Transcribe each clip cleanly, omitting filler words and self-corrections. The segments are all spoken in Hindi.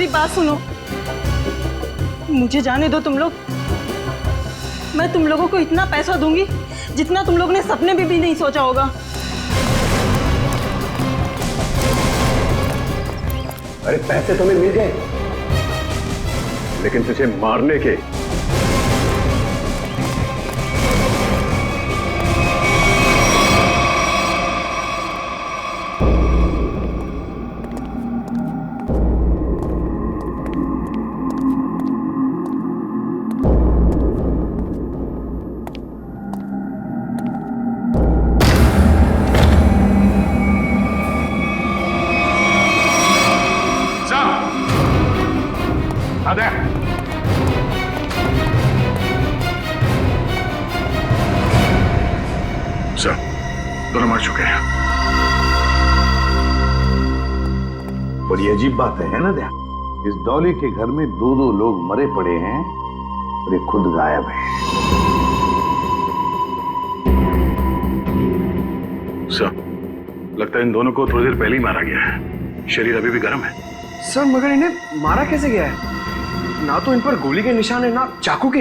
मेरी बात सुनो, मुझे जाने दो तुम लोग। मैं तुम लोगों को इतना पैसा दूंगी जितना तुम लोग ने सपने में भी नहीं सोचा होगा। अरे पैसे तुम्हें मिल गए, लेकिन तुझे मारने के। सर, दोनों मर चुके हैं। बड़ी अजीब बात है ना दया, इस डॉली के घर में दो दो लोग मरे पड़े हैं और ये खुद गायब है। सर, लगता है इन दोनों को थोड़ी देर पहले ही मारा गया है। शरीर अभी भी गर्म है। सर मगर इन्हें मारा कैसे गया है? ना तो इन पर गोली के निशान है, ना चाकू के।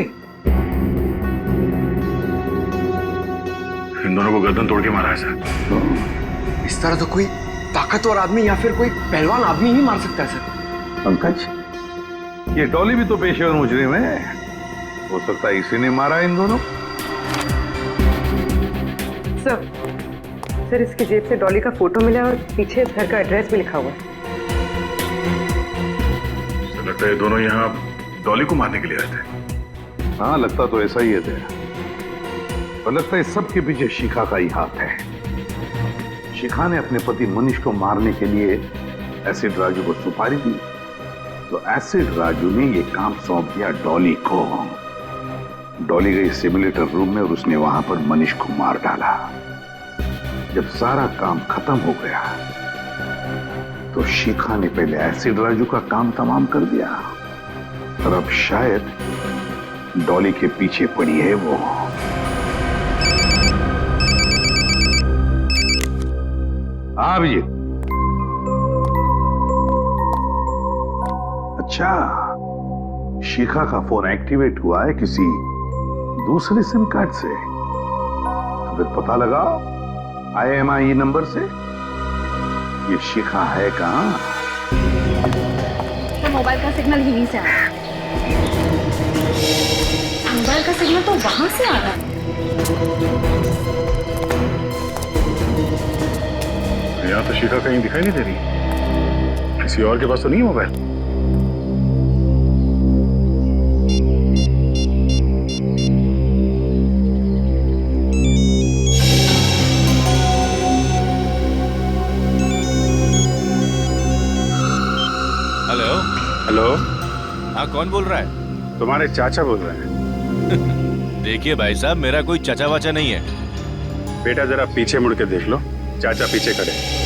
इन दोनों को गर्दन तोड़ के मारा है सर। इस तरह तो कोई ताकतवर आदमी या फिर कोई पहलवान आदमी ही मार सकता है सर। पंकज, ये डॉली भी तो पेशेवर मुजरिम है, हो सकता है इसी ने मारा इन दोनों। सर इसकी जेब से डॉली का फोटो मिला और पीछे इस घर का एड्रेस भी लिखा हुआ है। लगता है दोनों यहाँ डॉली को मारने के लिए आए थे। हाँ, लगता तो ऐसा ही है दया, और लगता है सबके पीछे शिखा का ही हाथ है। शिखा ने अपने पति मनीष को मारने के लिए एसिड राजू को सुपारी दी, तो एसिड राजू ने ये काम सौंप दिया डॉली को। डॉली गई सिमुलेटर रूम में और उसने वहां पर मनीष को मार डाला। जब सारा काम खत्म हो गया तो शिखा ने पहले एसिड राजू का काम तमाम कर दिया, और अब शायद डॉली के पीछे पड़ी है वो। हाँ अभिजीत। अच्छा, शिखा का फोन एक्टिवेट हुआ है किसी दूसरे सिम कार्ड से, तो फिर पता लगा IMEI नंबर से ये शिखा है कहां? तो मोबाइल का सिग्नल यहीं से आ रहा है। मोबाइल का सिग्नल तो वहां से आ रहा है। यहाँ तो शिखा कहीं दिखाई नहीं दे रही। किसी और के पास तो नहीं है मोबाइल। हेलो हेलो, हाँ, कौन बोल रहा है? तुम्हारे चाचा बोल रहे हैं। देखिए भाई साहब, मेरा कोई चाचा वाचा नहीं है। बेटा जरा पीछे मुड़ के देख लो, चाचा पीछे खड़े।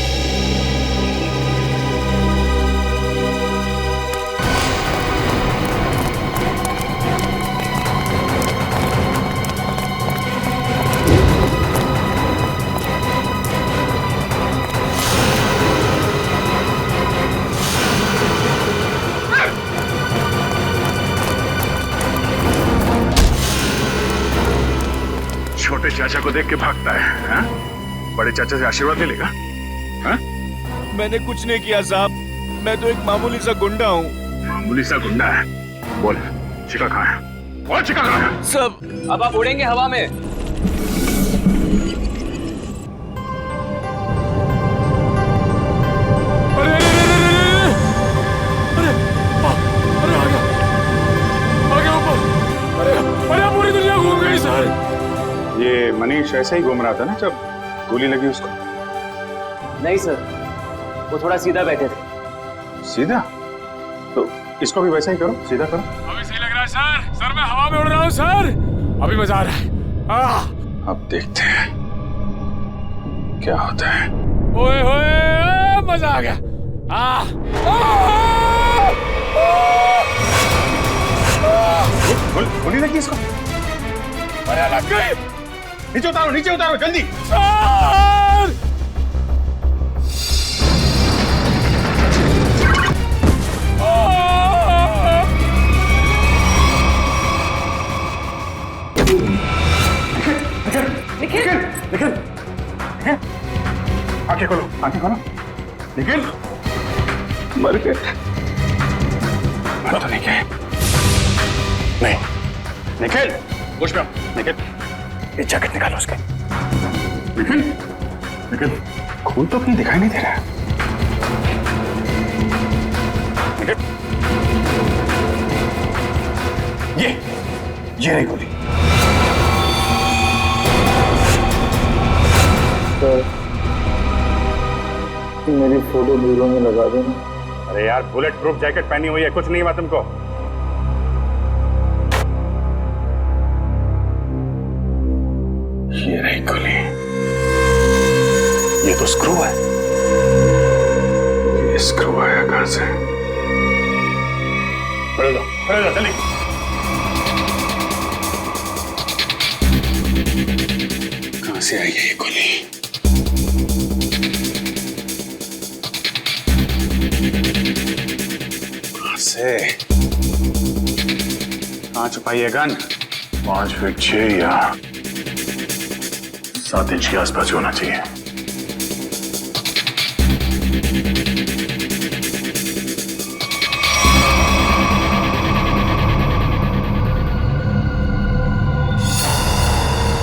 छोटे चाचा को देख के भागता है, हाँ? बड़े चाचा से आशीर्वाद ले लेगा, हाँ? मैंने कुछ नहीं किया साहब, मैं तो एक मामूली सा गुंडा हूँ। मामूली सा गुंडा है? बोल, शिखा कहाँ है? बोल, शिखा कहाँ है? सब अब आप उड़ेंगे हवा में। ये मनीष ऐसे ही घूम रहा था ना जब गोली लगी उसको? नहीं सर, वो थोड़ा सीधा बैठे थे। सीधा? तो इसको भी वैसा ही करो, सीधा करो। अभी सही लग रहा है सर। सर मैं हवा में उड़ रहा हूँ सर, अभी मजा आ रहा है। अब देखते हैं क्या होता है। ओए होए, मजा आ गया। गोली लगी इसको? अरे लग गई। नीचे उतारो जल्दी। सर! निखिल, आंखें खोलो, आंखें खोलो। निखिल, मर गए। मर तो नहीं गए। नहीं, निखिल, होश में आओ। निखिल, ये जैकेट निकालो उसके। निखिल, निखिल, खून तो कहीं दिखाई नहीं दे रहा है। निखिल, ये रही गोली। मेरी फोटो ब्यूरो में लगा देना। अरे यार, बुलेट प्रूफ जैकेट पहनी हुई है, कुछ नहीं हुआ तुमको। ये रही गोली। ये तो स्क्रू है। ये स्क्रू आया कहां से? खड़े जाओ जल्दी। कहां से आई है ये गोली? से कहां छुपाई है गन? 5 फीट 6 या 7 इंच के आसपास होना चाहिए।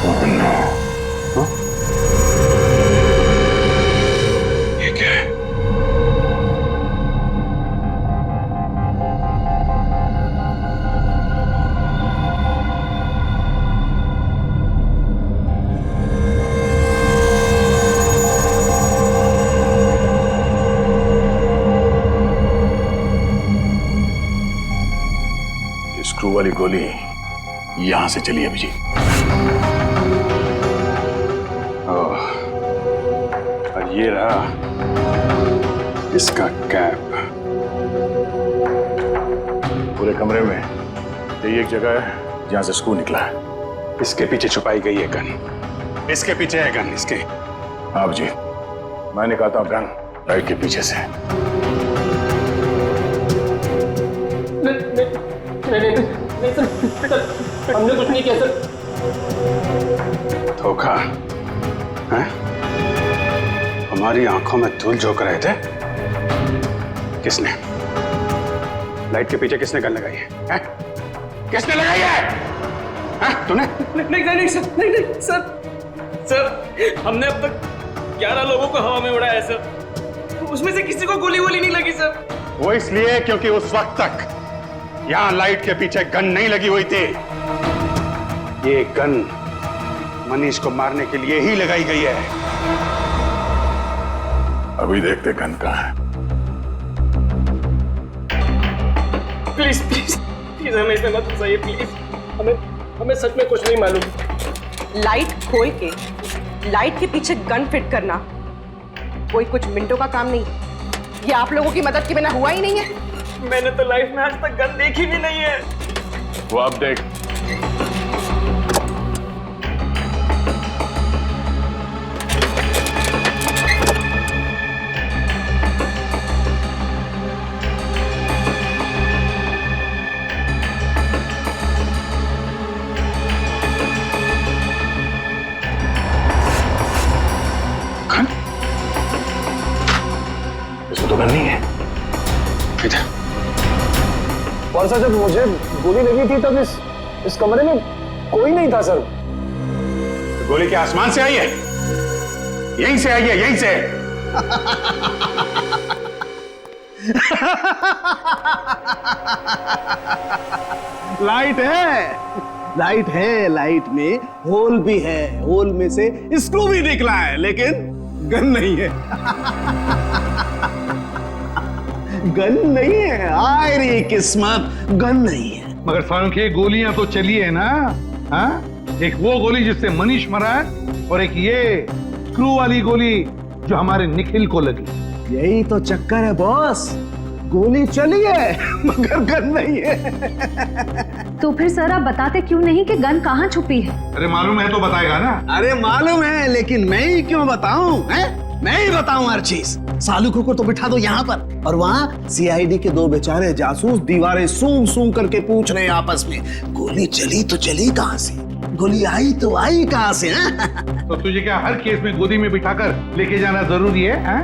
Oh no. Huh? ये क्या है? स्क्रू वाली गोली यहां से चली है जी। और ये रहा इसका कैप। पूरे कमरे में यही एक जगह है जहां से स्क्रू निकला है। इसके पीछे छुपाई गई है गन। इसके पीछे है गन, इसके। आप जी, मैं निकालता हूं गन लाइट के पीछे से। नहीं सर, हमने कुछ नहीं किया सर। धोखा है? हमारी आंखों में धूल झोंक रहे थे। किसने? लाइट के पीछे किसने गन लगाई है? किसने लगाई है? तूने? नहीं सर, नहीं सर, हमने अब तक 11 लोगों को हवा में उड़ाया है सर। उसमें से किसी को गोली वोली नहीं लगी सर। वो इसलिए क्योंकि उस वक्त तक यहां लाइट के पीछे गन नहीं लगी हुई थी। ये गन मनीष को मारने के लिए ही लगाई गई है। अभी देखते गन कहां है। प्लीज हमें इसमें मत फंसाइए प्लीज। हमें सच में कुछ नहीं मालूम। लाइट खोल के लाइट के पीछे गन फिट करना कोई कुछ मिनटों का काम नहीं। ये आप लोगों की मदद के बिना हुआ ही नहीं है। मैंने तो लाइफ में आज तक गन देखी भी नहीं है। वो अब देख। इसमें तो गन नहीं है। इधर। और सर, जब मुझे गोली लगी थी तब इस कमरे में कोई नहीं था सर। गोली के आसमान से आई है? यहीं से आई है, यहीं से। लाइट है, लाइट में होल भी है, होल में से स्क्रू भी निकला है, लेकिन गन नहीं है। गन नहीं है। आय रे किस्मत, गन नहीं है। मगर फारूकी, गोलियां तो चली है ना? हाँ? एक वो गोली जिससे मनीष मरा है और एक ये स्क्रू वाली गोली जो हमारे निखिल को लगी। यही तो चक्कर है बॉस, गोली चली है मगर गन नहीं है। तो फिर सर आप बताते क्यों नहीं कि गन कहाँ छुपी है? अरे मालूम है तो बताएगा ना। अरे मालूम है, लेकिन मैं ही क्यों बताऊं? मैं ही बताऊं हर चीज। सालुकों को तो बिठा दो यहाँ पर, और वहाँ सीआईडी के 2 बेचारे जासूस दीवारें सूंघ सूंघ करके पूछ रहे हैं आपस में, गोली चली तो चली कहाँ से? गोली आई तो आई कहां से? तो तुझे क्या हर केस में गोदी में बिठाकर लेके जाना जरूरी है?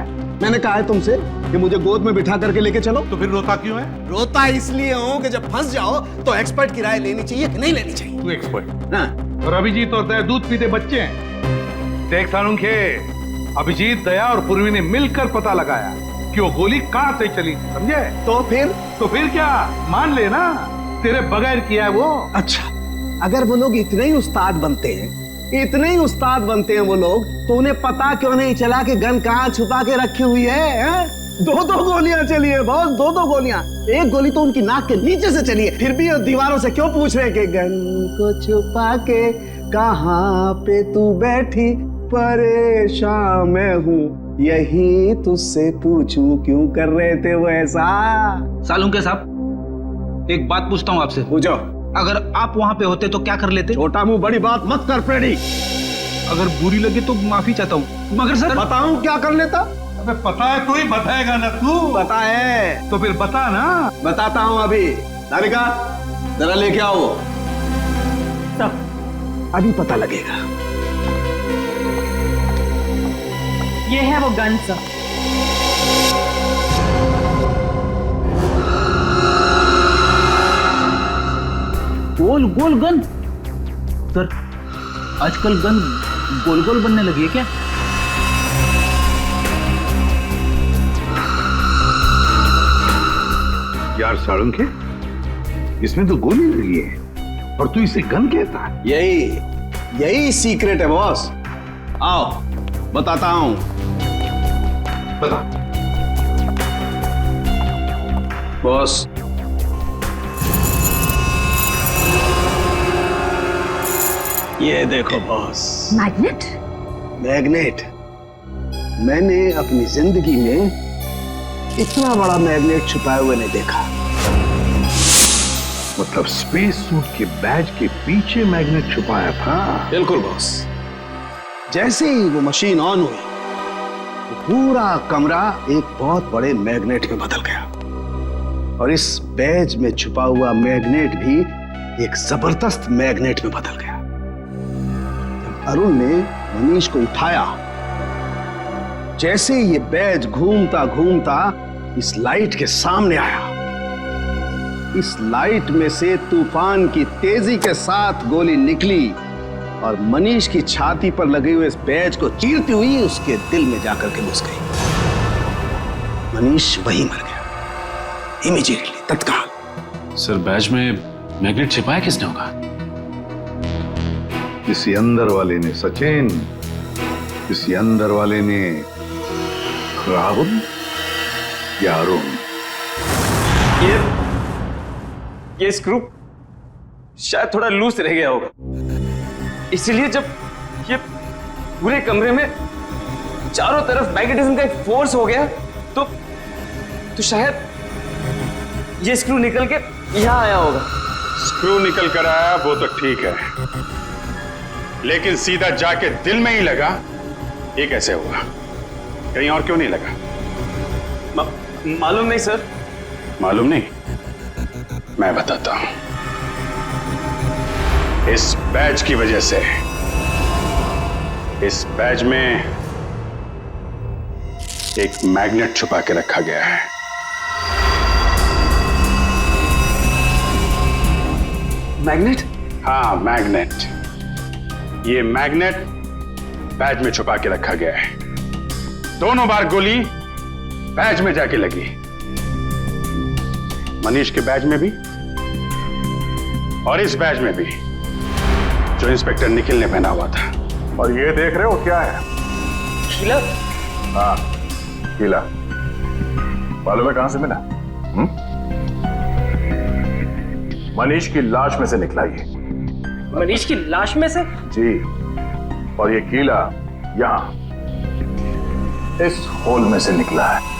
मैंने कहा है तुमसे कि मुझे गोद में बिठा करके लेके चलो। तो फिर रोता क्यों है? रोता इसलिए हूं कि जब फंस जाओ तो एक्सपर्ट की राय लेनी चाहिए कि नहीं लेनी चाहिए। तू एक्सपर्ट हाँ। और अभिजीत और दया दूध पीते बच्चे हैं। देख सालुंखे, अभिजीत, दया और पूर्वी ने मिलकर पता लगाया कि वो गोली कहां से चली, समझे? तो फिर क्या मान लेना, तेरे बगैर किया है वो। अच्छा, अगर वो लोग इतने ही उस्ताद बनते हैं वो लोग, तो उन्हें पता क्यों नहीं चला कि गन कहां छुपा के रखी हुई है? 2-2 गोलियां चली है बॉस, 2-2 गोलियां। एक गोली तो उनकी नाक के नीचे से चली है, फिर भी दीवारों से क्यों पूछ रहे कि गन को छुपा के कहां पे तू बैठी, परेशान मैं हूं, यही तुझसे पूछूं क्यों कर रहे थे वो ऐसा? सालुंखे साहब, एक बात पूछता हूँ आपसे। पूछो। अगर आप वहां पे होते तो क्या कर लेते? छोटा मुंह बड़ी बात मत कर प्रेडी। अगर बुरी लगे तो माफी चाहता हूँ, मगर सर बताऊं क्या कर लेता? अबे पता है, तू ही बताएगा ना तू। पता है तो फिर बता ना। बताता हूं अभी। राधिका, जरा लेके आओ। अभी पता लगेगा। ये है वो गन सर। गोल गोल गन? सर, आजकल गन गोल गोल बनने लगी है क्या? यार सालुंखे, इसमें तो गोली लगी है और तू इसे गन कहता है? यही सीक्रेट है बॉस। आओ बताता हूं। बता बॉस, ये देखो बॉस। मैग्नेट? मैग्नेट। मैंने अपनी जिंदगी में इतना बड़ा मैग्नेट छुपाए हुए नहीं देखा। मतलब स्पेस सूट के बैज के पीछे मैग्नेट छुपाया था? बिल्कुल बॉस। जैसे ही वो मशीन ऑन हुई, वो पूरा कमरा एक बहुत बड़े मैग्नेट में बदल गया और इस बैज में छुपा हुआ मैग्नेट भी एक जबरदस्त मैग्नेट में बदल गया। जब अरुण ने मनीष को उठाया, जैसे ये बैज घूमता घूमता इस लाइट के सामने आया, इस लाइट में से तूफान की तेजी के साथ गोली निकली और मनीष की छाती पर लगे हुए इस बैज को चीरती हुई उसके दिल में जाकर के घुस गई। मनीष वहीं मर गया, इमीडिएटली, तत्काल। सर, बैज में मैग्नेट छिपाया किसने होगा? किसी अंदर वाले ने सचिन, किसी अंदर वाले ने राहुल या अरुण। ये स्क्रू शायद थोड़ा लूज रह गया होगा, इसीलिए जब ये पूरे कमरे में चारों तरफ मैग्नेटिज्म का एक फोर्स हो गया तो शायद ये स्क्रू निकल के यहां आया होगा। स्क्रू निकल कर आया वो तो ठीक है, लेकिन सीधा जाके दिल में ही लगा, ये कैसे हुआ? कहीं और क्यों नहीं लगा? मालूम नहीं सर। मालूम नहीं? मैं बताता हूं। इस बैज की वजह से इस बैज में एक मैग्नेट छुपा के रखा गया है। मैग्नेट? हाँ, मैग्नेट। ये मैग्नेट बैज में छुपा के रखा गया है। दोनों बार गोली बैज में जाके लगी, मनीष के बैज में भी और इस बैज में भी जो इंस्पेक्टर निखिल ने पहना हुआ था। और ये देख रहे हो क्या है? कीला? हाँ, कीला। मालूम है कहां से मिला? मनीष की लाश में से निकला ये। मनीष की लाश में से? जी। और ये कीला यहां इस होल में से निकला है।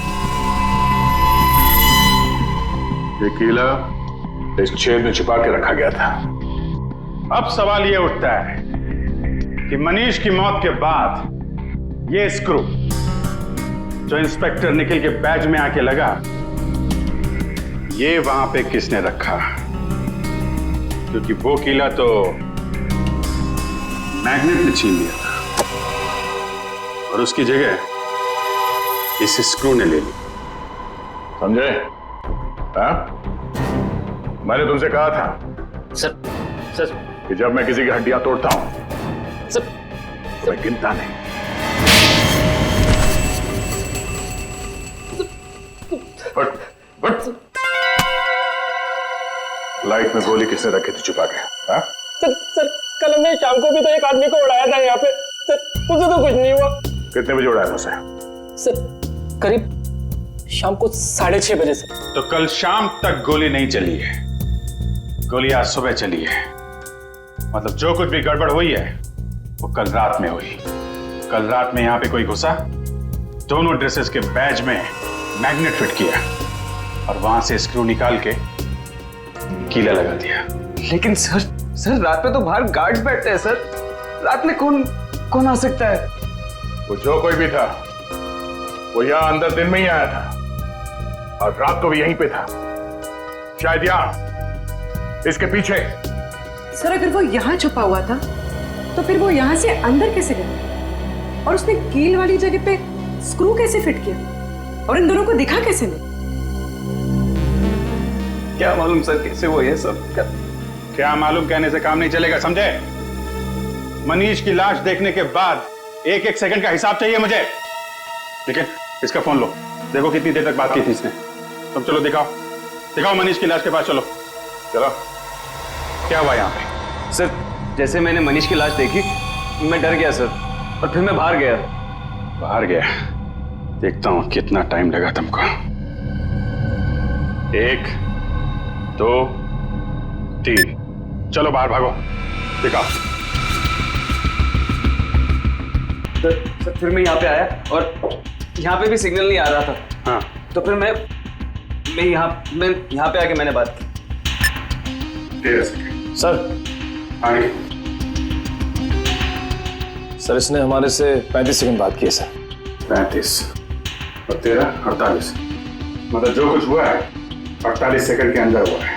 ये कीला इस छेद में छुपा के रखा गया था। अब सवाल यह उठता है कि मनीष की मौत के बाद यह स्क्रू जो इंस्पेक्टर निखिल के बैज में आके लगा, ये वहां पे किसने रखा? क्योंकि वो कीला तो मैग्नेट ने छीन लिया था और उसकी जगह इस स्क्रू ने ले ली। समझे? हाँ? मैंने तुमसे कहा था सर कि जब मैं किसी की हड्डियां तोड़ता हूं सर तो मैं गिनता नहीं। बट लाइट में गोली किसने रखी थी छुपा के? हाँ? सर कल हमने शाम को भी तो एक आदमी को उड़ाया था यहाँ पे। सर मुझे तो कुछ नहीं हुआ। कितने बजे उड़ाया था उसे? सर करीब शाम को 6:30 बजे से। तो कल शाम तक गोली नहीं चली है, गोली आज सुबह चली है। मतलब जो कुछ भी गड़बड़ हुई है वो कल रात में हुई। कल रात में यहां पे कोई घुसा, दोनों ड्रेसेस के बैज में मैग्नेट फिट किया और वहां से स्क्रू निकाल के कीला लगा दिया। लेकिन सर रात में तो बाहर गार्ड्स बैठते हैं सर। रात में कौन आ सकता है? वो जो कोई भी था वो यहां अंदर दिन में ही आया था और रात को भी यहीं पे था, शायद यहां इसके पीछे। सर अगर वो यहाँ छुपा हुआ था तो फिर वो यहाँ से अंदर कैसे गया? और उसने कील वाली जगह पे स्क्रू कैसे फिट किया? और इन दोनों को दिखा कैसे नहीं? क्या मालूम सर कैसे वो ये सब क्या मालूम कहने से काम नहीं चलेगा, समझे? मनीष की लाश देखने के बाद एक एक सेकंड का हिसाब चाहिए मुझे। लेकिन इसका फोन लो, देखो कितनी देर तक बात की थी इसने। तुम चलो दिखाओ मनीष की लाश के पास। चलो क्या हुआ यहाँ पे? सर जैसे मैंने मनीष की लाश देखी मैं डर गया सर, और फिर मैं बाहर गया। देखता हूँ कितना टाइम लगा तुमको। 1 2 3 चलो बाहर भागो, दिखाओ। सर फिर मैं यहाँ पे आया और यहाँ पे भी सिग्नल नहीं आ रहा था। हाँ तो फिर मैं यहाँ पे आके मैंने बात की। सर आगे। सर इसने हमारे से 35 सेकंड बात की है सर। 35 और 13 48, मतलब जो कुछ हुआ है 48 सेकंड के अंदर हुआ है।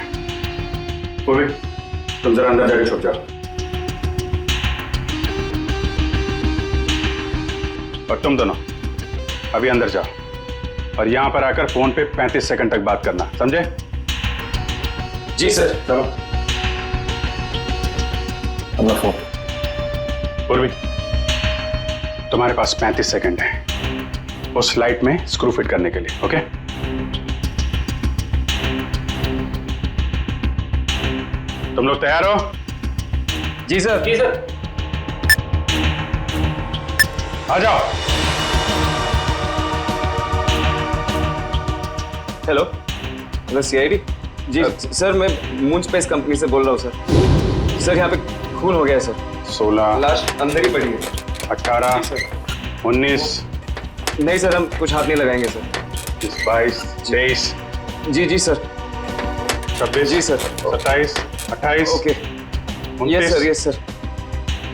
पूरी तुम जरा अंदर जाके छुप जाओ और तुम दोनों अभी अंदर जाओ और यहां पर आकर फोन पे 35 सेकंड तक बात करना, समझे? जी सर। चलो। अपना फोन। पूर्वी तुम्हारे पास 35 सेकंड है उस लाइट में स्क्रू फिट करने के लिए, ओके? तुम लोग तैयार हो? जी सर। आ जाओ। Hello CID. जी सर मैं मून स्पेस कंपनी से बोल रहा हूँ सर। यहाँ पे खून हो गया है सर। 16 लाश अंदर ही पड़ी है। 18 19 नहीं सर हम कुछ हाथ नहीं लगाएंगे सर। 22 23 जी सर। 26 जी सर। 27 28 ओके। यस सर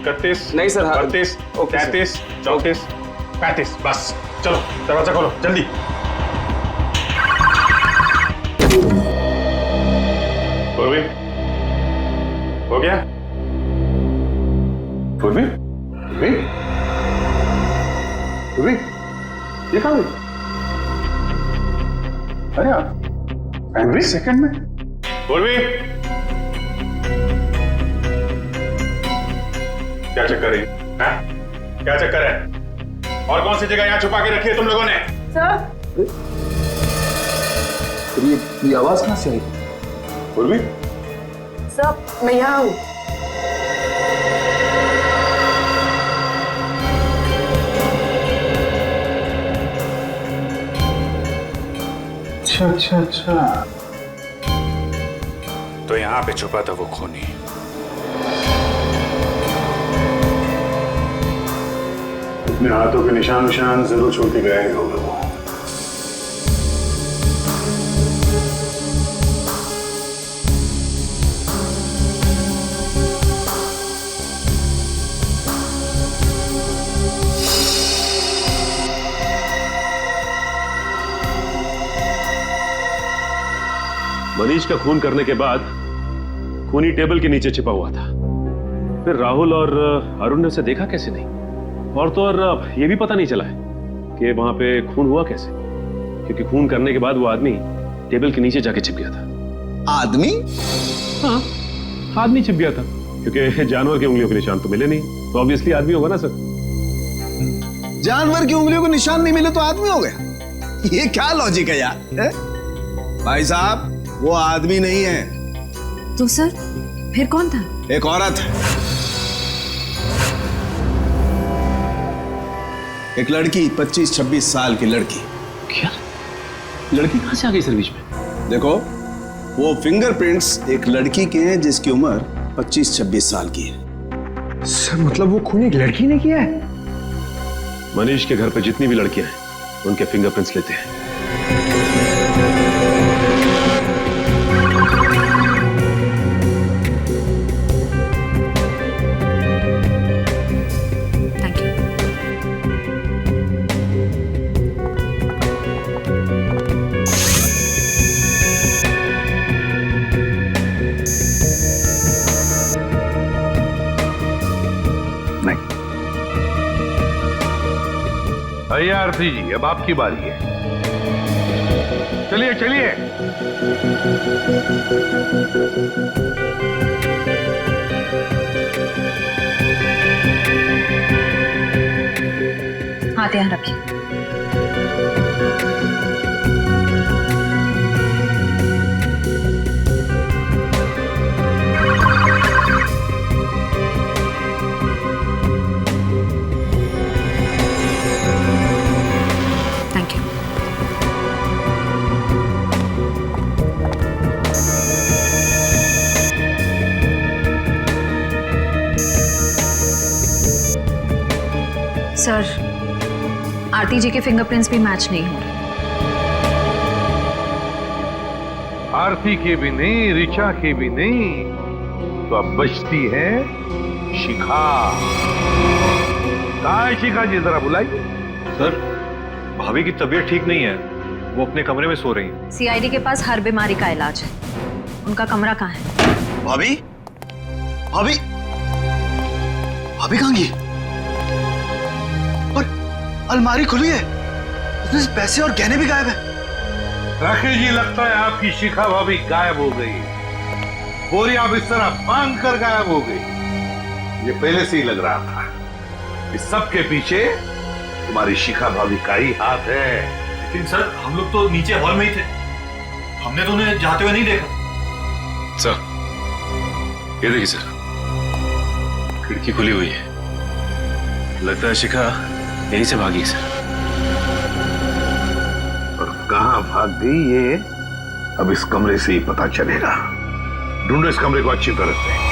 31 नहीं सर। 32 33 34 35 बस चलो दरवाजा खोलो जल्दी। पूर्वी हो गया? पूर्वी ये कहाँ गई? अरे आप 35 सेकंड में? पूर्वी क्या चक्कर है? क्या चक्कर है? और कौन सी जगह यहाँ छुपा के रखी है तुम लोगों ने? सर ये आवाज कहाँ से आई? पूर्वी सर मैं यहाँ हूँ। अच्छा तो यहाँ पे छुपा था वो खूनी। अपने हाथों के निशान जरूर छोड़ के गए होगा वो। मनीष का खून करने के बाद खूनी टेबल के नीचे छिपा हुआ था। फिर राहुल और अरुण ने उसे देखा कैसे नहीं? और तो और ये भी पता नहीं चला है कि वहां पे खून हुआ कैसे, क्योंकि खून करने के बाद वो आदमी टेबल के नीचे जाके छिप गया था। आदमी? हाँ, आदमी छिप गया था, क्योंकि जानवर की उंगलियों के निशान तो मिले नहीं, तो ऑब्वियसली आदमी होगा ना सर। जानवर की उंगलियों को निशान नहीं मिले तो आदमी हो गया? ये क्या लॉजिक है यार? है? भाई साहब, वो आदमी नहीं है। तो सर फिर कौन था? एक औरत, एक लड़की, 25-26 साल की लड़की। क्या? लड़की कहां से आ गई सर बीच में? देखो, वो फिंगरप्रिंट्स एक लड़की के हैं जिसकी उम्र 25-26 साल की है। सर मतलब वो खून एक लड़की ने किया है? मनीष के घर पे जितनी भी लड़कियां हैं उनके फिंगरप्रिंट्स लेते हैं। Thank you. नहीं। भैया आरती जी, अब आपकी बारी है। चलिए चलिए। हाथ यहाँ रखिए। Thank you. सर, आरती जी के फिंगरप्रिंट्स भी मैच नहीं हो रहे। आरती के भी नहीं, ऋचा के भी नहीं, तो अब बचती है शिखा। कहाँ है शिखा जी? जरा बुलाइए। सर, भाभी की तबीयत ठीक नहीं है, वो अपने कमरे में सो रही हैं। सीआईडी के पास हर बीमारी का इलाज है, उनका कमरा कहाँ है? भाभी? भाभी? भाभी कहाँ गई? और अलमारी खुली है, उसमें से पैसे और गहने भी गायब है। राकेश जी, लगता है आपकी शिखा भाभी गायब हो गई। बोरिया बिस्तर बांध कर गायब हो गई। ये पहले से ही लग रहा था। इस सब के पीछे तुम्हारी शिखा भाभी का ही हाथ है। लेकिन सर, हम लोग तो नीचे हॉल में ही थे, हमने तो उन्हें जाते हुए नहीं देखा। सर, ये देखिए सर, खिड़की खुली हुई है, लगता है शिखा यहीं से भागी सर। और कहां भाग गई ये अब इस कमरे से ही पता चलेगा। ढूंढो इस कमरे को अच्छी तरह से।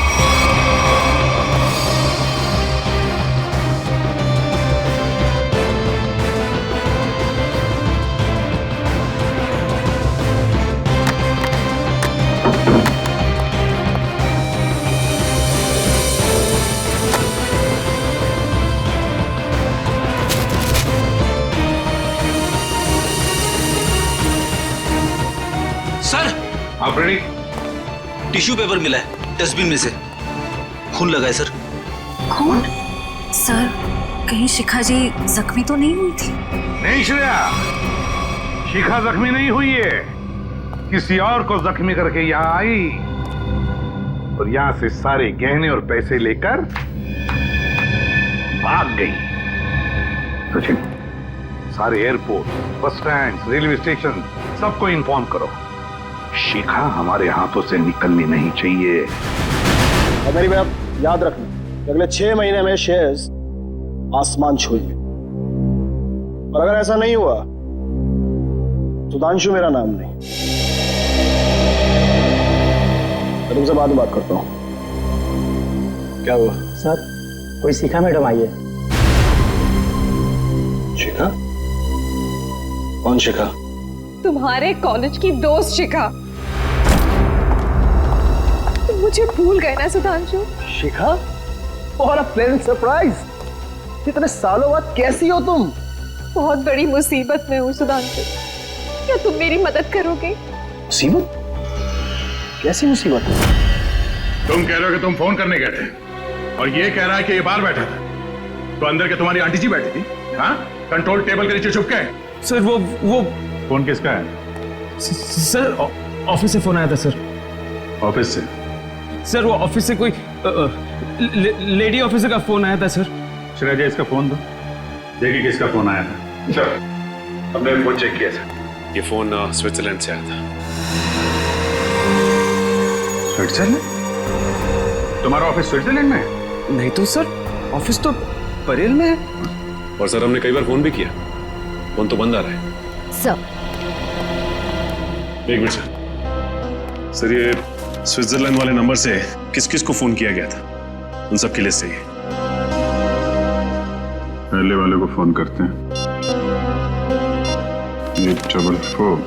आप रेडी? टिश्यू पेपर मिला है डस्टबिन में से, खून लगा है सर। खून? सर, कहीं शिखा जी जख्मी तो नहीं हुई थी? नहीं श्रेया, शिखा जख्मी नहीं हुई है, किसी और को जख्मी करके यहाँ आई और यहाँ से सारे गहने और पैसे लेकर भाग गई। सचिन, सारे airport, bus stand, railway station सबको इन्फॉर्म करो, शिखा हमारे हाथों से निकलनी नहीं चाहिए। और मेरी बात याद रखना, अगले 6 महीने में शेयर्स आसमान छूएंगे, और अगर ऐसा नहीं हुआ सुधांशु मेरा नाम नहीं। मैं तुमसे बाद में बात करता हूं। क्या हुआ? सर, कोई शिखा मैडम आई है। शिखा? कौन शिखा? तुम्हारे कॉलेज की दोस्त शिखा। तुम मुझे भूल गए ना सुधांशु? शिखा? और अ प्लेजेंट सरप्राइज। इतने सालों बाद कैसी हो तुम? बहुत बड़ी मुसीबत में हूँ सुधांशु, क्या तुम मेरी मदद करोगे? मुसीबत? कैसी मुसीबत? तुम कह रहे हो कि तुम फोन करने गए थे? और ये कह रहा है कि ये बाहर बैठा था, तो अंदर के तुम्हारी आंटी जी बैठी थी? हाँ, कंट्रोल टेबल के नीचे छुप के। सर वो फोन किसका है? सर ऑफिस से फोन आया था सर। ऑफिस से? सर वो ऑफिस से कोई लेडी ऑफिसर का फोन आया था सर। श्रेया जी, इसका फोन दो, देखिए किसका फोन आया था। सर, हमने फोन चेक किया सर। ये फोन स्विट्जरलैंड से आया था। स्विट्जरलैंड? तुम्हारा ऑफिस स्विट्जरलैंड में है? नहीं तो सर, ऑफिस तो परेल में है। और सर हमने कई बार फोन भी किया, फोन तो बंद आ रहा है। सर एक मिनट सर, ये स्विट्जरलैंड वाले नंबर से किस किस को फोन किया गया था, उन सब की लिस्ट चाहिए। पहले वाले को फोन करते हैं। 844।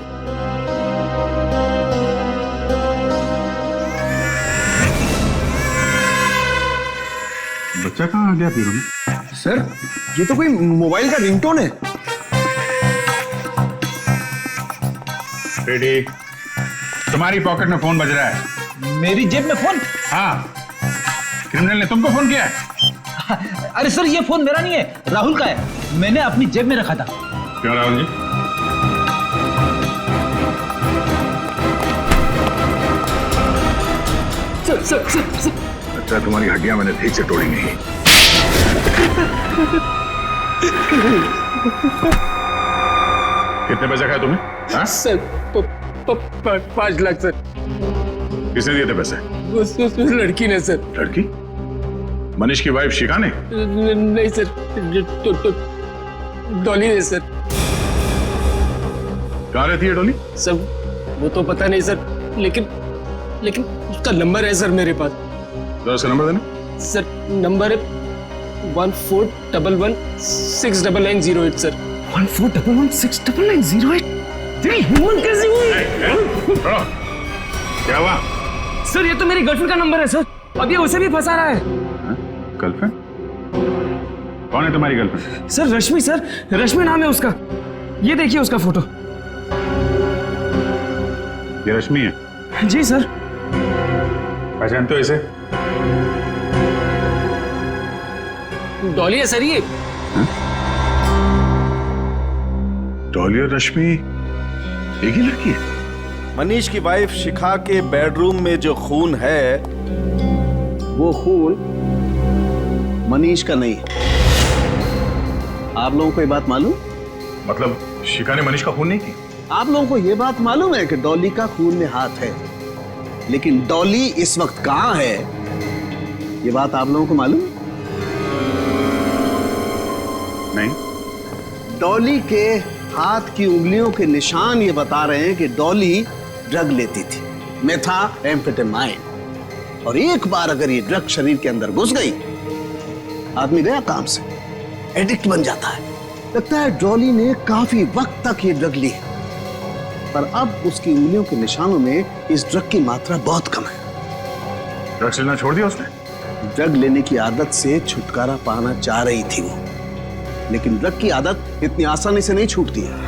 बच्चा कहाँ आ गया फिर? सर, ये तो कोई मोबाइल का रिंगटोन है। रेडी? तुम्हारी पॉकेट में फोन बज रहा है। मेरी जेब में फोन? हाँ, क्रिमिनल ने तुमको फोन किया है। अरे सर, ये फोन मेरा नहीं है, राहुल का है। मैंने अपनी जेब में रखा था। क्यों राहुल जी? सर अच्छा, तुम्हारी हड्डियां मैंने ठीक से तोड़ी नहीं। कितने पैसे खाए तुम्हें? हाँ? Sir 5 lakh sir. किसने दिए थे पैसे? उस लड़की ने सर। लड़की? मनीष की वाइफ शिखा ने? नहीं सर, तो डॉली ने सर। कहाँ रहती है डॉली? सर वो तो पता नहीं सर, लेकिन उसका नंबर है सर मेरे पास। जरा उसका नंबर देना। सर नंबर है 1411699908 सर। 1411699908? तेरी हिम्मत कैसे हुई? क्या हुआ? सर ये तो मेरी गर्लफ्रेंड का नंबर है सर, अब ये उसे भी फंसा रहा है। गर्लफ्रेंड? कौन है तुम्हारी गर्लफ्रेंड? सर रश्मि सर, रश्मि नाम है उसका। ये देखिए उसका फोटो। ये रश्मि है? जी सर। पहचानते हो इसे? डॉली है सर ये। डॉली और रश्मि एक ही लड़की है? मनीष की वाइफ शिखा के बेडरूम में जो खून है, वो खून मनीष का नहीं है। आप लोगों को ये बात मालूम? मतलब शिखा ने मनीष का खून नहीं किया? आप लोगों को ये बात मालूम है कि डॉली का खून में हाथ है, लेकिन डॉली इस वक्त कहां है, ये बात आप लोगों को मालूम? नहीं। डॉली के हाथ की उंगलियों के निशान ये बता रहे हैं कि डॉली ड्रग लेती थी, मेथाम्फेटामाइन, और एक बार अगर ये ड्रग शरीर के अंदर घुस गई, आदमी गया काम से, एडिक्ट बन जाता है। लगता है डॉली ने काफी वक्त तक ये ड्रग ली, पर अब उसकी उंगलियों के निशानों में इस ड्रग की मात्रा बहुत कम है। ड्रग्स लेना छोड़ दिया उसने? ड्रग लेने की आदत से छुटकारा पाना चाह रही थी वो, लेकिन ड्रग की आदत इतनी आसानी से नहीं छूटती है।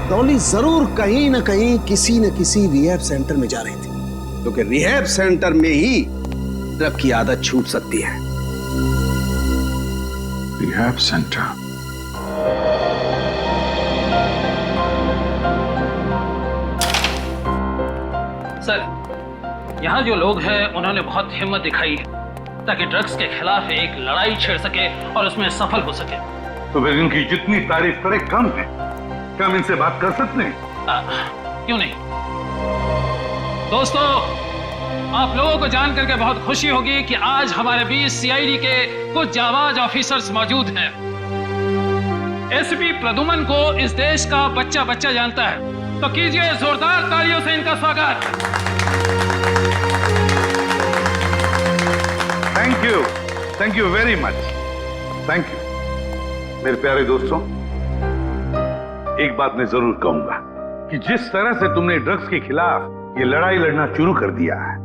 डॉली जरूर कहीं न कहीं किसी न किसी रिहैब सेंटर में जा रही थी, क्योंकि रिहैब सेंटर में ही ड्रग की आदत छूट सकती है। Rehab centre? सर, यहाँ जो लोग हैं उन्होंने बहुत हिम्मत दिखाई है ताकि ड्रग्स के खिलाफ एक लड़ाई छेड़ सके और उसमें सफल हो सके। तो फिर इनकी जितनी तारीफ करे कम है। क्या हम इनसे बात कर सकते हैं? क्यों नहीं? दोस्तों, आप लोगों को जान करके बहुत खुशी होगी कि आज हमारे बीच सीआईडी के कुछ जाबाज ऑफिसर्स मौजूद हैं। एसपी प्रदुमन को इस देश का बच्चा बच्चा जानता है, तो कीजिए जोरदार तालियों से इनका स्वागत। Thank you very much, thank you. मेरे प्यारे दोस्तों, एक बात मैं जरूर कहूंगा कि जिस तरह से तुमने ड्रग्स के खिलाफ ये लड़ाई लड़ना शुरू कर दिया है,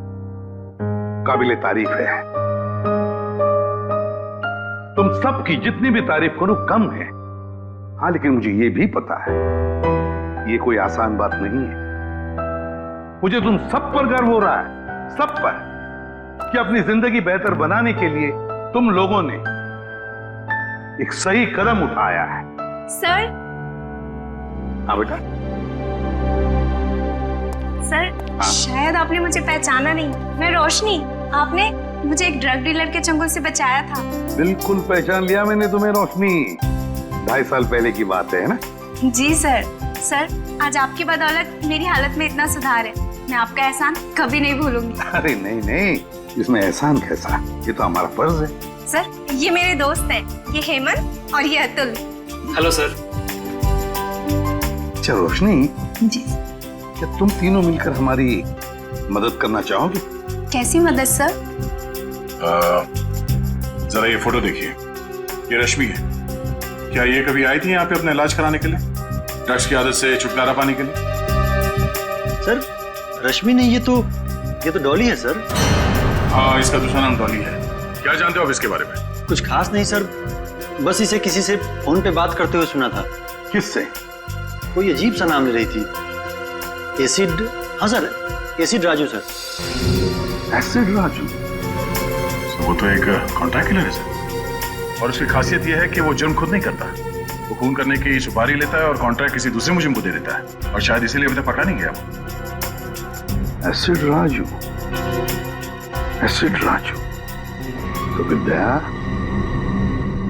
काबिले तारीफ है। तुम सबकी जितनी भी तारीफ करो कम है। हाँ, लेकिन मुझे ये भी पता है ये कोई आसान बात नहीं है। मुझे तुम सब पर गर्व हो रहा है, सब पर। कि अपनी जिंदगी बेहतर बनाने के लिए तुम लोगों ने एक सही कदम उठाया है। सर। हाँ बेटा। सर शायद आपने मुझे पहचाना नहीं, मैं रोशनी। आपने मुझे एक ड्रग डीलर के चंगुल से बचाया था। बिल्कुल पहचान लिया मैंने तुम्हें रोशनी, 2.5 साल पहले की बात है ना? जी सर। सर आज आपकी बदौलत मेरी हालत में इतना सुधार है, मैं आपका एहसान कभी नहीं भूलूंगी। अरे नहीं नहीं, इसमें एहसान कैसा, ये तो हमारा फर्ज है। सर ये मेरे दोस्त हैं, ये हेमंत और ये अतुल। Hello sir. अच्छा रोशनी जी। क्या तुम तीनों मिलकर हमारी मदद करना चाहोगे? कैसी मदद सर? जरा ये फोटो देखिए, ये रश्मि है। क्या ये कभी आई थी यहाँ पे अपना इलाज कराने के लिए, ड्रग्स की आदत से छुटकारा पाने के लिए? सर रश्मि नहीं, ये तो डॉली है सर। हाँ, इसका दूसरा नाम डॉली है। क्या जानते हो आप इसके बारे में? कुछ खास नहीं सर, बस इसे किसी से फोन पे बात करते हुए सुना था। किससे? कोई अजीब सा नाम ले रही थी। एसिड, हाँ sir, acid Raju sir. Acid Raju? वो तो एक कॉन्ट्रैक्ट किलर है सर, और उसकी खासियत यह है कि वो जुर्म खुद नहीं करता, वो खून करने की सुपारी लेता है और कॉन्ट्रैक्ट किसी दूसरे मुजरिम को दे देता है, और शायद इसीलिए अभी तक पकड़ा नहीं गया वो। Acid Raju, acid Raju. तो विद्या,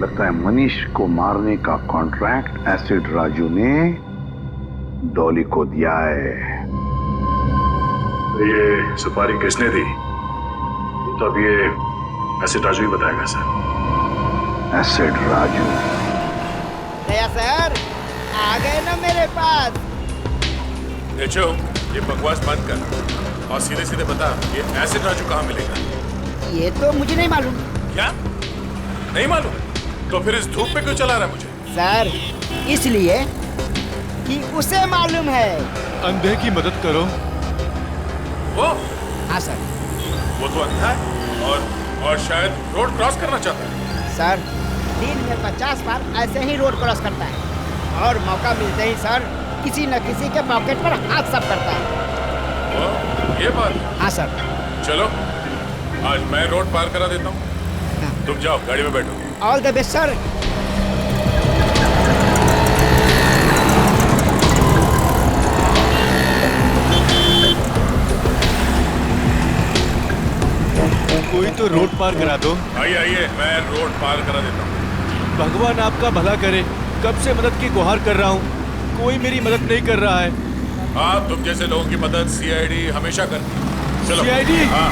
लगता है मनीष को मारने का कॉन्ट्रैक्ट एसिड राजू ने डॉली को दिया है। ये सुपारी किसने दी तो अब ये एसिड राजू ही बताएगा सर। एसिड राजू। दया सर आ गए ना मेरे पास। देखो ये बकवास बंद कर और सीधे सीधे बता ये एसिड राजू कहाँ मिलेगा? ये तो मुझे नहीं मालूम। क्या नहीं मालूम? तो फिर इस धूप पे क्यों चला रहा है मुझे? सर इसलिए कि उसे मालूम है। अंधे की मदद करो। वो? हाँ सर। वो तो अंधा है और शायद रोड क्रॉस करना चाहता है। सर दिन में 50 बार ऐसे ही रोड क्रॉस करता है और मौका मिलते ही सर किसी न किसी के पॉकेट पर हाथ साफ करता है। वो ये बात है? हाँ सर। चलो आज मैं रोड पार करा देता हूँ, तुम जाओ गाड़ी में बैठो। All the best sir. कोई तो रोड पार करा दो। आइए आइए, मैं रोड पार करा देता हूँ। भगवान आपका भला करे, कब से मदद की गुहार कर रहा हूँ, कोई मेरी मदद नहीं कर रहा है। हाँ, तुम जैसे लोगों की मदद सीआईडी हमेशा करती है। चलो। सीआईडी? हाँ।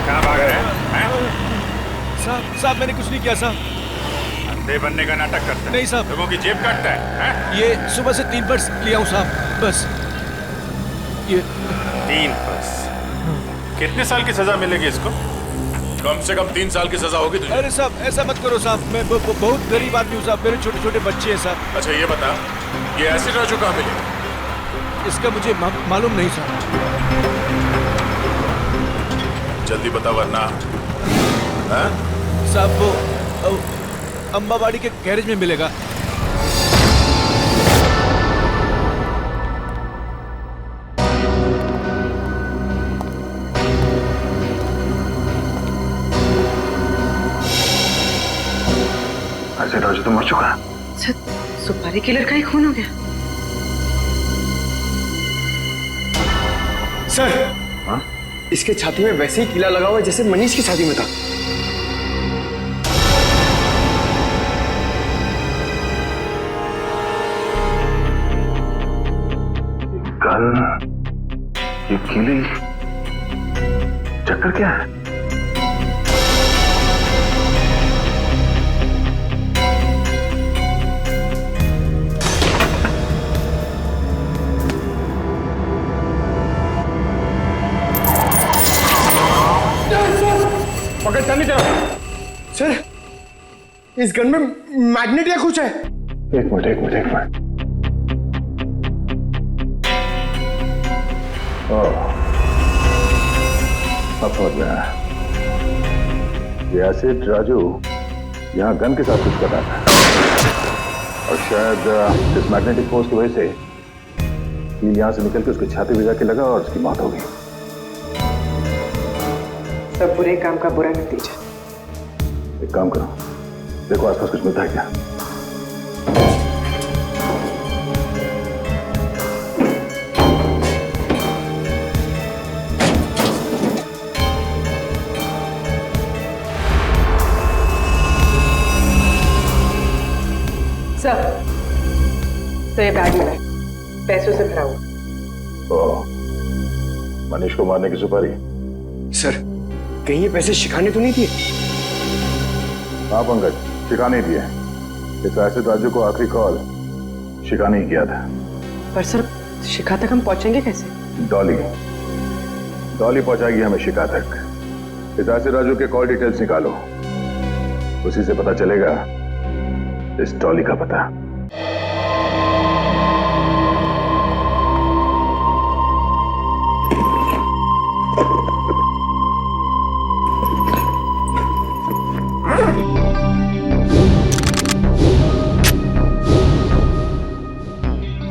कहाँ भाग रहे हैं? साहब मैंने कुछ नहीं किया साहब। अंधे बनने का नाटक करता है? नहीं साहब। लोगों की जेब काटता है? ये सुबह से 3 पर्स लिया हूँ साहब, बस ये 3 पर्स। कितने साल की सजा मिलेगी इसको? कम से कम 3 साल की सजा होगी तुझे। अरे साहब ऐसा मत करो साहब, मैं बहुत गरीब आदमी हूँ साहब, मेरे छोटे छोटे बच्चे हैं साहब। अच्छा ये बता, ये एसिड राजू कहाँ मिलेगा? इसका मुझे मालूम नहीं साहब। जल्दी बता वरना। साहब वो अंबाबाड़ी के गैरेज में मिलेगा। एसिड राजू तो मर चुका है। सुपारी किलर का ही खून हो गया। सर हाँ? इसके छाती में वैसे ही कीला लगा हुआ है जैसे मनीष की छाती में था। ये कीली चक्कर क्या है? पकड़ता नहीं चला। सर इस गन में मैग्नेट या कुछ है। एक मिनट। अब समझ में आया, ये एसिड राजू यहाँ गन के साथ कुछ कर रहा था। और शायद इस मैग्नेटिक फोर्स की वजह से कील यहां से निकल के उसकी छाती में जाके लगा और उसकी मौत हो गई। सब बुरे काम का बुरा नतीजा। एक काम करो, देखो आसपास कुछ मिलता है क्या। सर, तो ये बैग मिला है, पैसों से भरा हुआ। ओह, मनीष को मारने की सुपारी। सर, कहीं ये पैसे शिखा ने तो नहीं दिए? हाँ पंकज, शिखा ने दिए। इस एसिड राजू को आखिरी कॉल शिखा ने ही किया था। पर सर, शिखा तक हम पहुंचेंगे कैसे? डॉली पहुंचाएगी हमें शिखा तक। इस एसिड राजू के कॉल डिटेल्स निकालो, उसी से पता चलेगा इस डॉली का पता।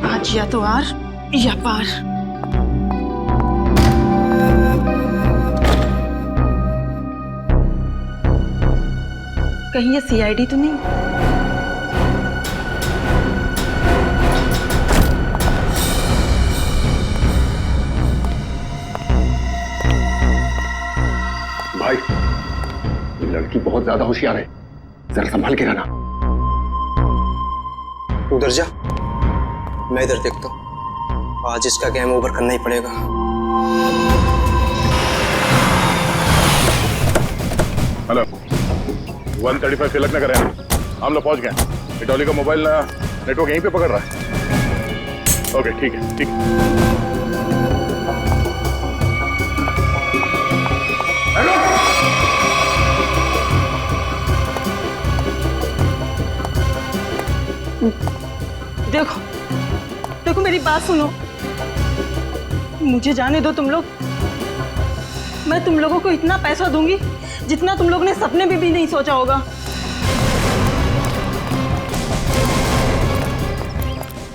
आज या तो आर या पार। कहीं ये सीआईडी तो नहीं? भाई, ये लड़की बहुत ज्यादा होशियार है, जरा संभाल के रहना। उधर जा, मैं इधर देखता हूँ। आज इसका गेम ओवर करना ही पड़ेगा। हेलो, 135 तिलक नगर है, हम लोग पहुंच गए। ये डॉली का मोबाइल नेटवर्क यहीं पे पकड़ रहा है। ओके, ठीक है, ठीक है। देखो देखो, मेरी बात सुनो, मुझे जाने दो तुम लोग। मैं तुम लोगों को इतना पैसा दूंगी जितना तुम लोगों ने सपने में भी नहीं सोचा होगा।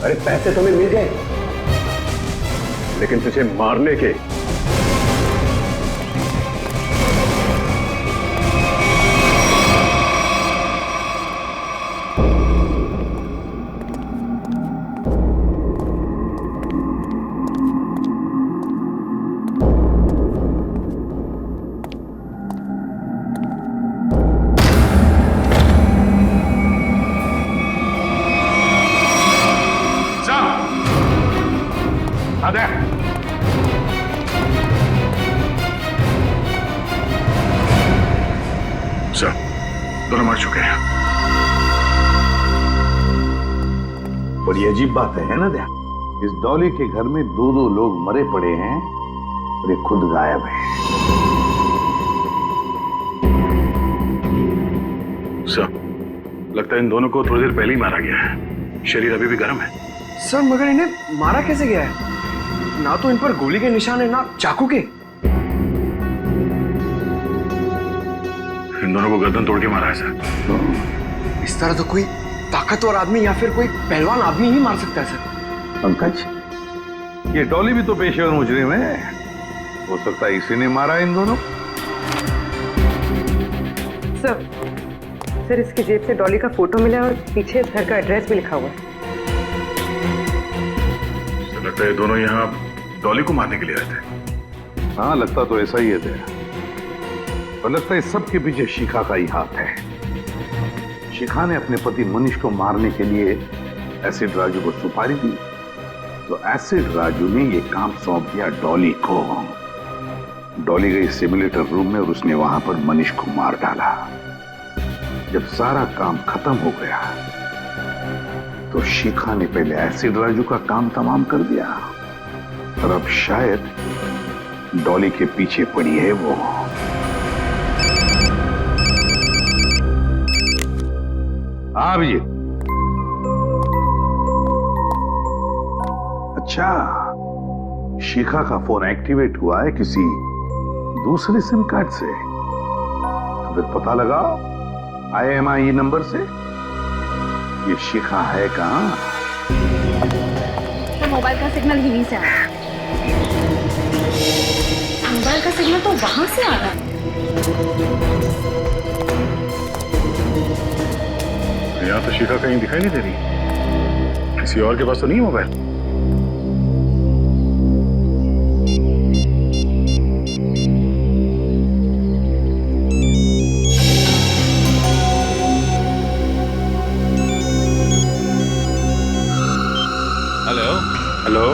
अरे पैसे तुम्हें मिल गए, लेकिन तुझे मारने के। सर, दोनों मर चुके हैं। बड़ी अजीब बात है ना दया? इस डॉली के घर में दो लोग मरे पड़े हैं और ये खुद गायब है। सर, लगता है इन दोनों को थोड़ी देर पहले ही मारा गया है। शरीर अभी भी गर्म है। सर, मगर इन्हें मारा कैसे गया है? ना तो इन पर गोली के निशान है, ना चाकू के। इन दोनों को गर्दन तोड़ के मारा है सर। इस तरह तो कोई ताकतवर आदमी या फिर कोई पहलवान आदमी ही मार सकता है सर। पंकज, ये डॉली भी तो पेशेवर मुजरिम है, हो सकता है इसी ने मारा इन दोनों। सर, इसकी जेब से डॉली का फोटो मिला और पीछे इस घर का एड्रेस भी लिखा हुआ है। लगता है दोनों यहाँ डॉली को मारने के लिए आए थे। हाँ, लगता तो ऐसा ही है दया। और लगता है सब के पीछे शिखा का ही हाथ है। शिखा ने अपने पति मनीष को मारने के लिए एसिड राजू को सुपारी दी, तो एसिड राजू ने ये काम सौंप दिया डॉली को। डॉली गई सिमुलेटर रूम में और उसने वहां पर मनीष को मार डाला। जब सारा काम खत्म हो गया तो शिखा ने पहले एसिड राजू का काम तमाम कर दिया और अब शायद डॉली के पीछे पड़ी है वो। हाँ अभिजीत। अच्छा, शिखा का फोन एक्टिवेट हुआ है किसी दूसरे सिम कार्ड से, तो फिर पता लगा IMEI नंबर से। ये शिखा है कहाँ? तो मोबाइल का सिग्नल यहीं से आ रहा है। मोबाइल का सिग्नल तो वहां से आ रहा है। यहाँ तो शिखा कहीं दिखाई नहीं दे रही। किसी और के पास तो नहीं है मोबाइल? हेलो हेलो,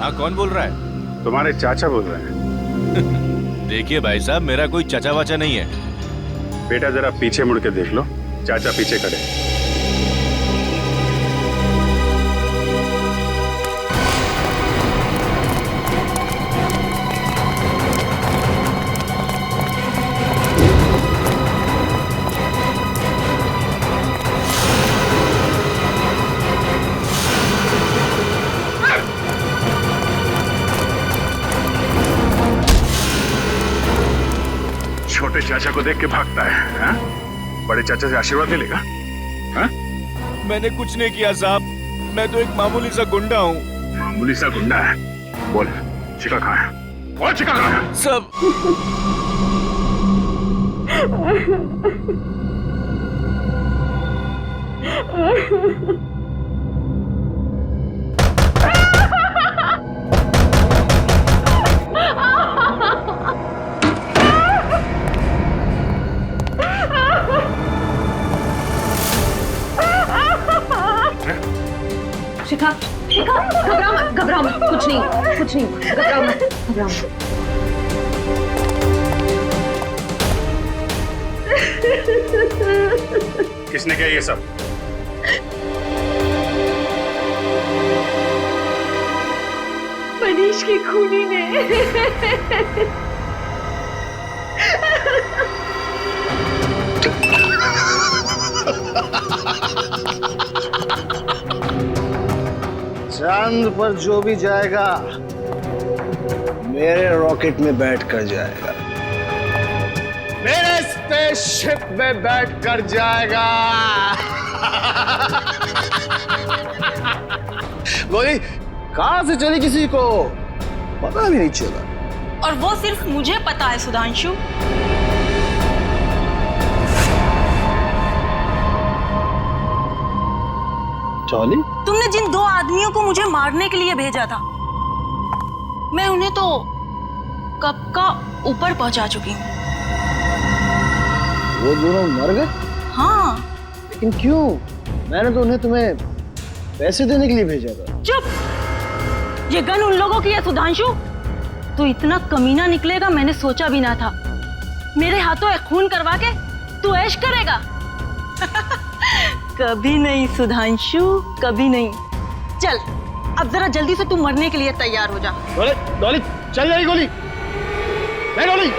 हाँ, कौन बोल रहा है? तुम्हारे चाचा बोल रहे हैं। देखिए भाई साहब, मेरा कोई चाचा वाचा नहीं है। बेटा जरा पीछे मुड़ के देख लो, चाचा पीछे खड़े। छोटे चाचा को देख के भागता है, हा? बड़े चाचा से आशीर्वाद मिलेगा। हा? मैंने कुछ नहीं किया साहब, मैं तो एक मामूली सा गुंडा हूँ। मामूली सा गुंडा है? बोल, शिखा कहाँ है? बोल, शिखा कहाँ है? सब शिखा, शिखा, घबराओ मत, कुछ नहीं, घबराओ मत। किसने किया ये सब? मनीष की खूनी ने। चांद पर जो भी जाएगा मेरे रॉकेट में बैठ कर जाएगा, मेरे स्पेसशिप में बैठ कर जाएगा। गोली कहां से चली किसी को पता भी नहीं चला। और वो सिर्फ मुझे पता है सुधांशु। चौली, तुमने जिन दो आदमियों को मुझे मारने के लिए भेजा था, मैं उन्हें तो कब का ऊपर पहुंचा चुकी हूँ। वो दोनों मर गए? हाँ। लेकिन क्यों? मैंने तो उन्हें तुम्हें पैसे देने के लिए भेजा था। चुप! ये गन उन लोगों की है सुधांशु। तू इतना कमीना निकलेगा मैंने सोचा भी ना था। मेरे हाथों एक खून करवा के तू ऐश करेगा? कभी नहीं सुधांशु, कभी नहीं। चल अब जरा जल्दी से तू मरने के लिए तैयार हो जा। डॉली, डॉली, चल जाएगी गोली। नहीं डॉली।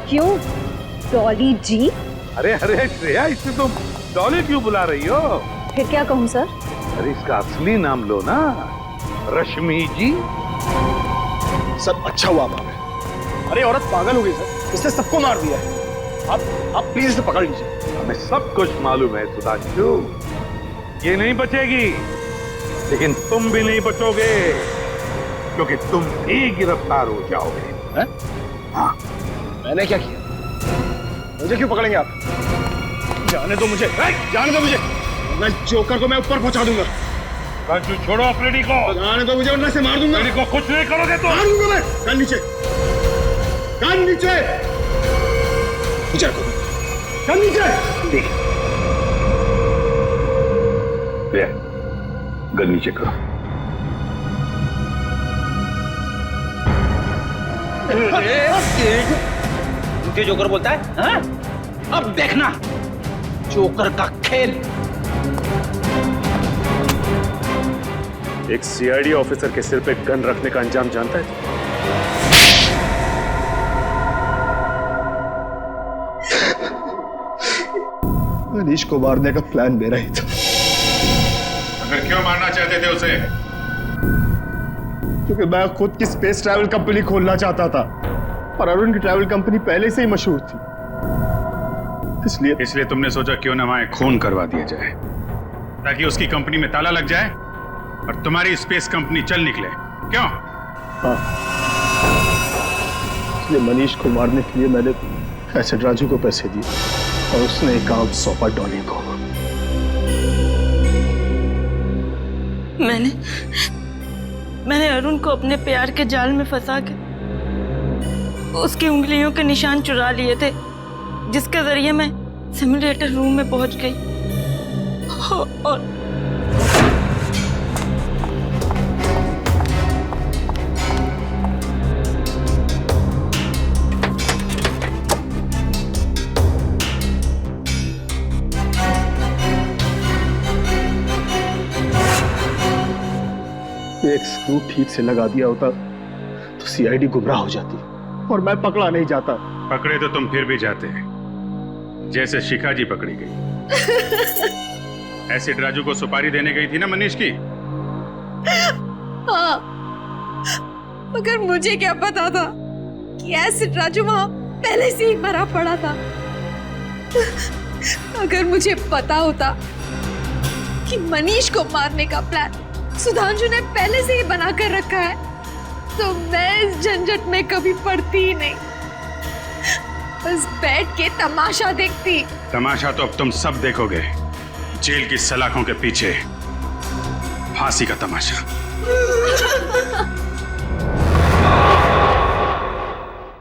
क्यों डॉली जी? अरे अरे श्रेया, इसे तुम डॉली क्यों बुला रही हो? फिर क्या कहूँ सर? अरे इसका असली नाम लो ना, रश्मि जी। सब अच्छा हुआ बाबा। अरे औरत पागल हो गई सर, इसने सबको मार दिया है। आप प्लीज इसे पकड़ लीजिए। हमें सब कुछ मालूम है सुधांशु, ये नहीं बचेगी, लेकिन तुम भी नहीं बचोगे, क्योंकि तुम भी गिरफ्तार हो जाओगे। हैं? हाँ। मैंने क्या किया? मुझे क्यों पकड़ेंगे आप? जाने दो मुझे, जाने दो मुझे। मैं जोकर को मैं ऊपर पहुंचा दूंगा। राजू छोड़ो अपने को। जाने दो मुझे, वरना से मार दूंगा। को कुछ नहीं करोगे तो मार दूंगा मैं। कान नीचे, कान नीचे, नीचे रखो, कान नीचे। गन नीचे करो। मुझे जोकर बोलता है? हाँ? अब देखना जोकर का खेल। एक सीआईडी ऑफिसर के सिर पे गन रखने का अंजाम जानता है? मनीष को मारने का प्लान मेरा ही था। अगर क्यों मारना चाहते थे उसे? क्योंकि मैं खुद की स्पेस ट्रैवल कंपनी खोलना चाहता था, पर अरुण की ट्रैवल कंपनी पहले से ही मशहूर थी। इसलिए तुमने सोचा क्यों ना वहां खून करवा दिया जाए, ताकि उसकी कंपनी में ताला लग जाए और तुम्हारी स्पेस कंपनी चल निकले। क्यों? हाँ, इसलिए मनीष को मारने के लिए मैंने एसिड राजू को पैसे दिए और उसने एक काम सौंपा डॉली को। मैंने अरुण को अपने प्यार के जाल में फंसा के उसकी उंगलियों के निशान चुरा लिए थे, जिसके जरिए मैं सिमुलेटर रूम में पहुंच गई और एक स्क्रू ठीक से लगा दिया होता तो सीआईडी गुमराह हो जाती और मैं पकड़ा नहीं जाता। पकड़े तो तुम फिर भी जाते, जैसे शिखा जी पकड़ी गई। एसिड राजू को सुपारी देने गई थी ना मनीष की। हाँ, मगर मुझे क्या पता था कि एसिड राजू वहां पहले से ही मरा पड़ा था। अगर मुझे पता होता कि मनीष को मारने का प्लान सुधांशु ने पहले से ही बना कर रखा है, तो मैं इस झंझट में कभी पड़ती ही नहीं, बस बैठ के तमाशा देखती। तमाशा तो अब तुम सब देखोगे, जेल की सलाखों के पीछे फांसी का तमाशा।